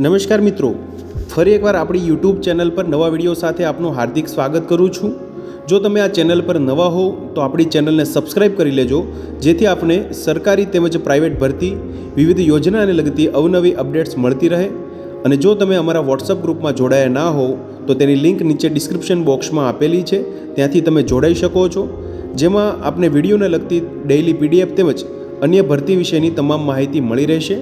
નમસ્કાર મિત્રો, ફરી એકવાર આપણી યુટ્યુબ ચેનલ પર નવા વિડીયો સાથે આપનું હાર્દિક સ્વાગત કરું છું। જો તમે આ ચેનલ પર નવા હો તો આપણી ચેનલને સબસ્ક્રાઇબ કરી લેજો, જેથી આપને સરકારી તેમજ પ્રાઇવેટ ભરતી વિવિધ યોજનાને લગતી અવનવી અપડેટ્સ મળતી રહે। અને જો તમે અમારા વોટ્સઅપ ગ્રુપમાં જોડાયા ના હો તો તેની લિંક નીચે ડિસ્ક્રિપ્શન બોક્સમાં આપેલી છે, ત્યાંથી તમે જોડાઈ શકો છો, જેમાં આપને વિડીયોને લગતી ડેઇલી પીડીએફ તેમજ અન્ય ભરતી વિશેની તમામ માહિતી મળી રહેશે।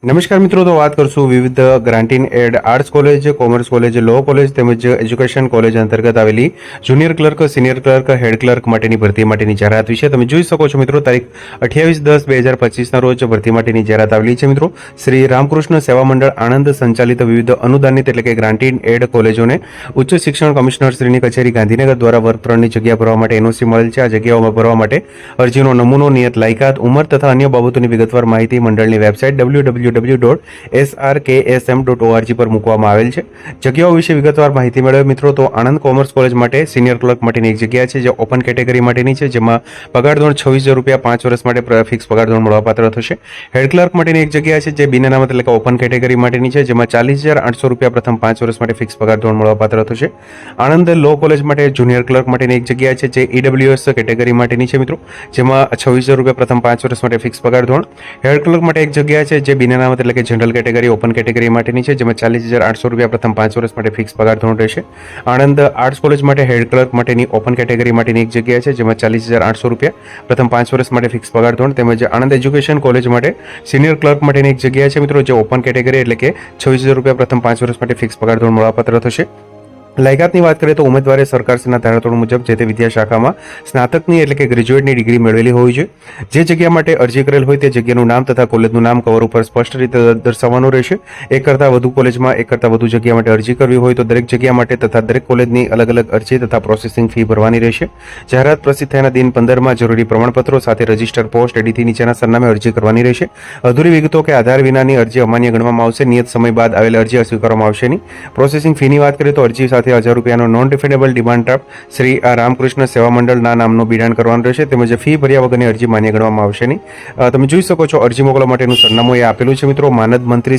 નમસ્કાર મિત્રો, તો વાત કરશું વિવિધ grant in aid arts college, commerce college, law college તેમજ એજ્યુકેશન કોલેજ અંતર્ગત આવેલી junior clerk, senior clerk, head clerk માટેની ભરતી માટેની જાહેરાત વિશે તમે જોઈ શકો છો મિત્રો। તારીખ 28/10/2025ના રોજ ભરતી માટેની જાહેરાત આવેલી છે મિત્રો। શ્રી રામકૃષ્ણ સેવા મંડળ આણંદ સંચાલિત વિવિધ અનુદાનિત એટલે કે ગ્રાન્ટીન એડ કોલેજોને ઉચ્ચ શિક્ષણ કમિશનર શ્રીની કચેરી ગાંધીનગર દ્વારા વર્ગ 3ની જગ્યા ભરવા માટે એનઓસી મળેલ છે। આ જગ્યાઓમાં ભરવા માટે અરજીનો નમૂનો, નિયત લાયકાત, ઉંમર તથા અન્ય બાબતોની વિગતવાર માહિતી મંડળની વેબસાઇટ www.srksm.org પર મૂકવામાં આવેલ છે। જગ્યાઓ વિશે વિગતવાર માહિતી મેળવે મિત્રો તો આણંદ કોમર્સ કોલેજ માટે સિનિયર ક્લર્ક માટેની એક જગ્યા છે, જે ઓપન કેટેગરી માટેની છે, જેમાં પગાર ધોરણ 26,000 રૂપિયા 5 વર્ષ માટે ફિક્સ પગાર ધોરણ મળવાપાત્ર થશે। હેડ ક્લર્ક માટેની એક જગ્યા છે, જે બિન અનામત એટલે કે ઓપન કેટેગરી માટેની છે, જેમાં 40,800 રૂપિયા પ્રથમ 5 વર્ષ માટે ફિક્સ પગાર ધોરણ મળવાપાત્ર થશે। આણંદ લો કોલેજ માટે જુનિયર ક્લર્ક માટેની એક જગ્યા છે, જે ઈડબ્લ્યુએસ કેટેગરી માટેની છે મિત્રો, જેમાં 26,000 રૂપિયા પ્રથમ 5 વર્ષ માટે ફિક્સ પગાર ધોરણ। હેડ ક્લર્ક માટે એક જગ્યા છે, જે બિન અનામત એટલે કે જનરલ કેટેગરી ઓપન કેટેગરી માટેની છે, જેમાં 40,800 રૂપિયા પ્રથમ 5 વર્ષ માટે ફિક્સ પગાર ધોરણ રહેશે। આણંદ આર્ટ્સ કોલેજ માટે હેડ ક્લર્ક માટેની ઓપન કેટેગરી માટેની એક જગ્યા છે, જેમાં 40,800 રૂપિયા પ્રથમ 5 વર્ષ માટે ફિક્સ પગાર ધોરણ, તેમજ આણંદ એજ્યુકેશન કોલેજ માટે સિનિયર ક્લર્ક માટેની એક જગ્યા છે મિત્રો, જે ઓપન કેટેગરી એટલે કે 26,000 રૂપિયા પ્રથમ 5 વર્ષ માટે ફિક્સ પગાર ધોરણ મળવાપાત્ર થશે। લાયકાતની વાત કરીએ તો ઉમેદવારે સરકારશ્રીના ધારાધોરણ મુજબ જે તે વિદ્યાશાખામાં સ્નાતકની એટલે કે ગ્રેજ્યુએટની ડિગ્રી મેળવેલી હોવી જોઈએ। જે જગ્યા માટે અરજી કરેલ હોય તે જગ્યાનું નામ તથા કોલેજનું નામ કવર ઉપર સ્પષ્ટ રીતે દર્શાવવાનું રહેશે। એક કરતાં વધુ કોલેજમાં એક કરતાં વધુ જગ્યા માટે અરજી કરવી હોય તો દરેક જગ્યા માટે તથા દરેક કોલેજની અલગ અલગ અરજી તથા પ્રોસેસિંગ ફી ભરવાની રહેશે। જાહેરાત પ્રસિદ્ધ થયાના દિન 15માં જરૂરી પ્રમાણપત્રો સાથે રજિસ્ટર પોસ્ટ એડીથી નીચેના સરનામે અરજી કરવાની રહેશે। અધૂરી વિગતો કે આધાર વિનાની અરજી અમાન્ય ગણવામાં આવશે। નિયત સમય બાદ આવેલ અરજી સ્વીકારવામાં આવશે નહીં। પ્રોસેસિંગ ફીની વાત કરીએ તો અરજી સાથે 1,000 રૂપિયાનો non refundable demand draft Shri Ramakrishna સેવા મંડળના નામનું બિડાણ કરવાનું રહેશે, તેમજ ફી ભર્યા વગરની અરજી માન્ય ગણવામાં આવશે નહીં। તમે જોઈ શકો છો અરજી મોકલવા માટેનું સરનામું એ આપેલું છે મિત્રો, માનદ મંત્રી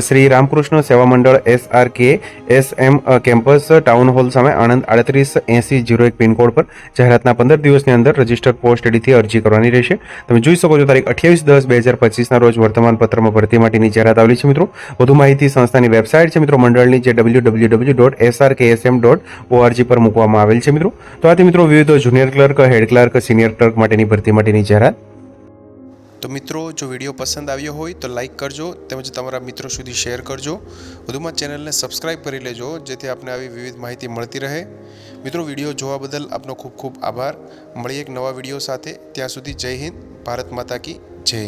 શ્રી રામકૃષ્ણ સેવા મંડળ SRKSM કેમ્પસ ટાઉન હોલ સામે આણંદ 388001 પિનકોડ પર જાહેરાતના 15 દિવસની અંદર રજિસ્ટર પોસ્ટ એડીથી અરજી કરવાની રહેશે। તમે જોઈ શકો છો તારીખ 28/10/2025ના રોજ વર્તમાન પત્રમાં ભરતી માટેની જાહેરાત આવેલી છે મિત્રો। વધુ માહિતી સંસ્થાની વેબસાઇટ છે મિત્રો મંડળની, જે www.srksm.org પર મૂકવામાં આવેલ છે મિત્રો। તો આથી મિત્રો વિવિધ junior clerk, head clerk, senior clerk માટેની ભરતી માટેની જાહેરાત। તો મિત્રો, જો વિડીયો પસંદ આવ્યો હોય તો લાઇક કરજો, તેમજ તમારા મિત્રો સુધી શેર કરજો। વધુમાં ચેનલને સબસ્ક્રાઇબ કરી લેજો, જેથી આપને આવી વિવિધ માહિતી મળતી રહે। મિત્રો, વિડીયો જોવા બદલ આપનો ખૂબ ખૂબ આભાર। મળીએ એક નવા વિડીયો સાથે, ત્યાં સુધી જય હિન્દ, ભારત માતા કી જય।